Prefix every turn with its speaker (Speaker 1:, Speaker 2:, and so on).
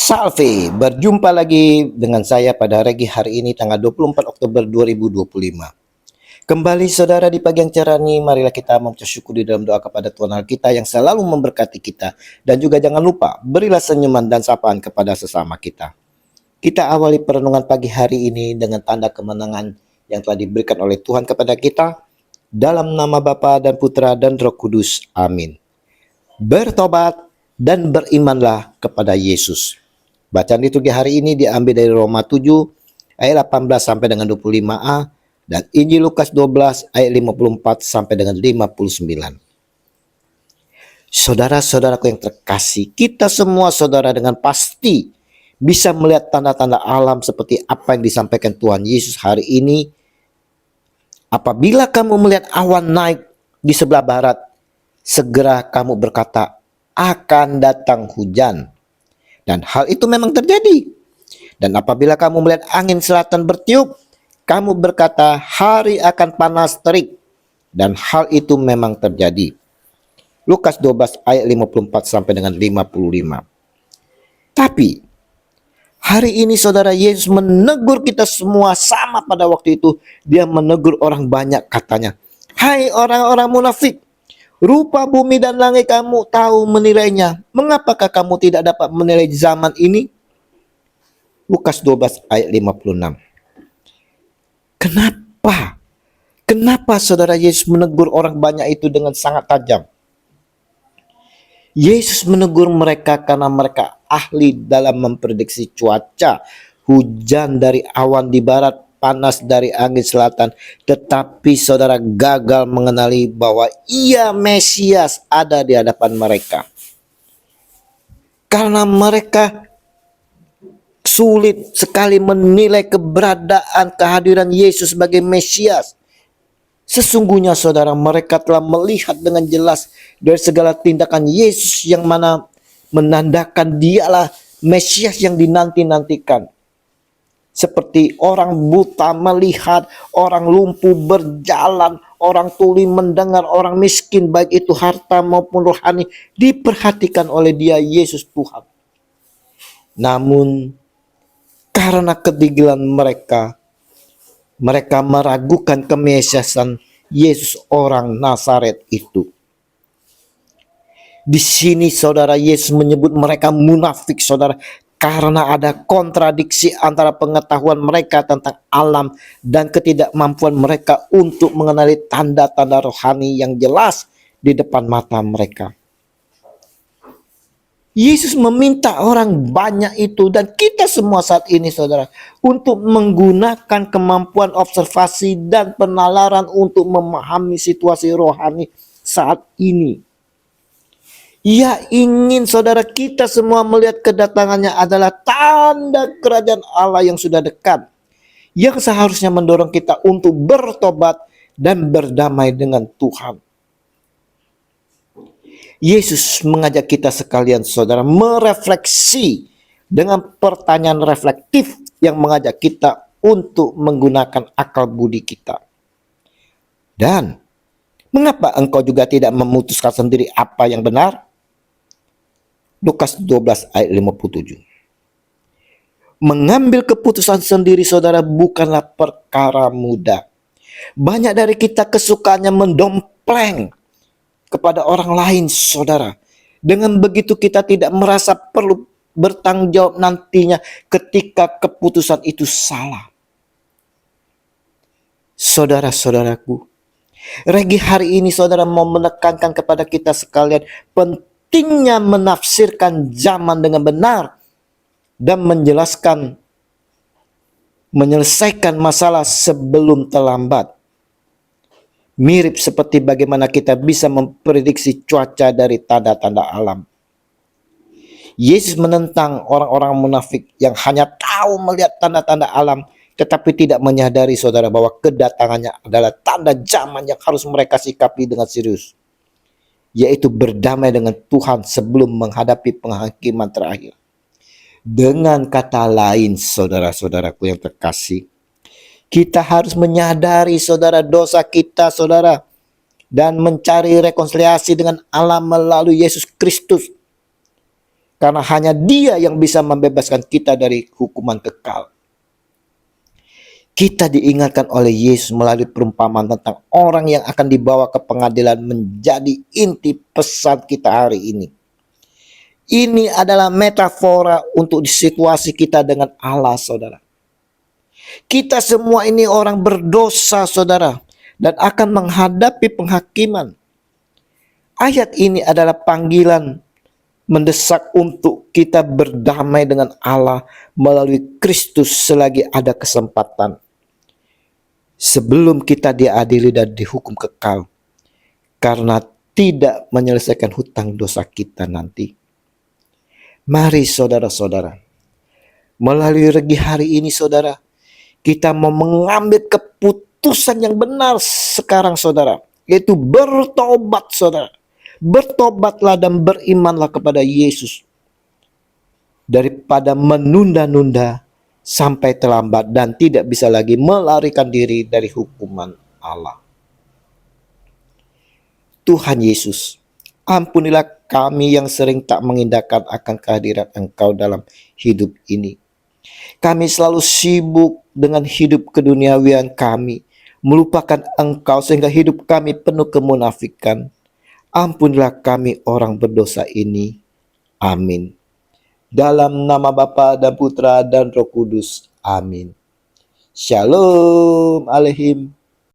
Speaker 1: Salve, berjumpa lagi dengan saya pada Regi hari ini tanggal 24 Oktober 2025. Kembali saudara di pagi yang cerah ini, marilah kita mengucap syukur di dalam doa kepada Tuhan Allah kita yang selalu memberkati kita. Dan juga jangan lupa, berilah senyuman dan sapaan kepada sesama kita. Kita awali perenungan pagi hari ini dengan tanda kemenangan yang telah diberikan oleh Tuhan kepada kita. Dalam nama Bapa dan Putra dan Roh Kudus. Amin. Bertobat dan berimanlah kepada Yesus. Bacaan liturgi hari ini diambil dari Roma 7 ayat 18 sampai dengan 25a dan Injil Lukas 12 ayat 54 sampai dengan 59. Saudara-saudaraku yang terkasih, kita semua saudara dengan pasti bisa melihat tanda-tanda alam seperti apa yang disampaikan Tuhan Yesus hari ini. Apabila kamu melihat awan naik di sebelah barat, segera kamu berkata, akan datang hujan. Dan hal itu memang terjadi. Dan apabila kamu melihat angin selatan bertiup, kamu berkata hari akan panas terik. Dan hal itu memang terjadi. Lukas 12 ayat 54 sampai dengan 55. Tapi hari ini saudara, Yesus menegur kita semua sama pada waktu itu. Dia menegur orang banyak, katanya, hai orang-orang munafik, rupa bumi dan langit kamu tahu menilainya. Mengapakah kamu tidak dapat menilai zaman ini? Lukas 12 ayat 56. Kenapa? Kenapa saudara Yesus menegur orang banyak itu dengan sangat tajam? Yesus menegur mereka karena mereka ahli dalam memprediksi cuaca. Hujan dari awan di barat, panas dari angin selatan. Tetapi saudara gagal mengenali bahwa ia Mesias ada di hadapan mereka. Karena mereka sulit sekali menilai keberadaan kehadiran Yesus sebagai Mesias. Sesungguhnya saudara, mereka telah melihat dengan jelas dari segala tindakan Yesus yang mana menandakan dialah Mesias yang dinanti-nantikan. Seperti orang buta melihat, orang lumpuh berjalan, orang tuli mendengar, orang miskin baik itu harta maupun rohani diperhatikan oleh dia, Yesus Tuhan. Namun karena kegigilan mereka meragukan kemesiasan Yesus orang Nazaret itu. Di sini saudara, Yesus menyebut mereka munafik saudara, karena ada kontradiksi antara pengetahuan mereka tentang alam dan ketidakmampuan mereka untuk mengenali tanda-tanda rohani yang jelas di depan mata mereka. Yesus meminta orang banyak itu dan kita semua saat ini saudara untuk menggunakan kemampuan observasi dan penalaran untuk memahami situasi rohani saat ini. Ia ingin saudara kita semua melihat kedatangannya adalah tanda kerajaan Allah yang sudah dekat, yang seharusnya mendorong kita untuk bertobat dan berdamai dengan Tuhan. Yesus mengajak kita sekalian saudara merefleksi dengan pertanyaan reflektif yang mengajak kita untuk menggunakan akal budi kita. Dan mengapa engkau juga tidak memutuskan sendiri apa yang benar? Lukas 12 ayat 57. Mengambil keputusan sendiri saudara bukanlah perkara mudah. Banyak dari kita kesukaannya mendompleng kepada orang lain saudara. Dengan begitu kita tidak merasa perlu bertanggung jawab nantinya ketika keputusan itu salah. Saudara-saudaraku, Regi hari ini saudara mau menekankan kepada kita sekalian pentingnya menafsirkan zaman dengan benar dan menyelesaikan masalah sebelum terlambat. Mirip seperti bagaimana kita bisa memprediksi cuaca dari tanda-tanda alam. Yesus menentang orang-orang munafik yang hanya tahu melihat tanda-tanda alam tetapi tidak menyadari saudara bahwa kedatangannya adalah tanda zaman yang harus mereka sikapi dengan serius, yaitu berdamai dengan Tuhan sebelum menghadapi penghakiman terakhir. Dengan kata lain saudara-saudaraku yang terkasih, kita harus menyadari saudara dosa kita saudara dan mencari rekonsiliasi dengan Allah melalui Yesus Kristus. Karena hanya Dia yang bisa membebaskan kita dari hukuman kekal. Kita diingatkan oleh Yesus melalui perumpamaan tentang orang yang akan dibawa ke pengadilan menjadi inti pesan kita hari ini. Ini adalah metafora untuk situasi kita dengan Allah, saudara. Kita semua ini orang berdosa, saudara, dan akan menghadapi penghakiman. Ayat ini adalah panggilan mendesak untuk kita berdamai dengan Allah melalui Kristus selagi ada kesempatan, sebelum kita diadili dan dihukum kekal karena tidak menyelesaikan hutang dosa kita nanti. Mari saudara-saudara, melalui regi hari ini saudara, kita mau mengambil keputusan yang benar sekarang saudara, yaitu bertobat saudara. Bertobatlah dan berimanlah kepada Yesus, daripada menunda-nunda sampai terlambat dan tidak bisa lagi melarikan diri dari hukuman Allah. Tuhan Yesus, ampunilah kami yang sering tak mengindahkan akan kehadiran Engkau dalam hidup ini. Kami selalu sibuk dengan hidup keduniawian kami, melupakan Engkau sehingga hidup kami penuh kemunafikan. Ampunilah kami orang berdosa ini. Amin. Dalam nama Bapa dan Putra dan Roh Kudus. Amin. Shalom Aleihim.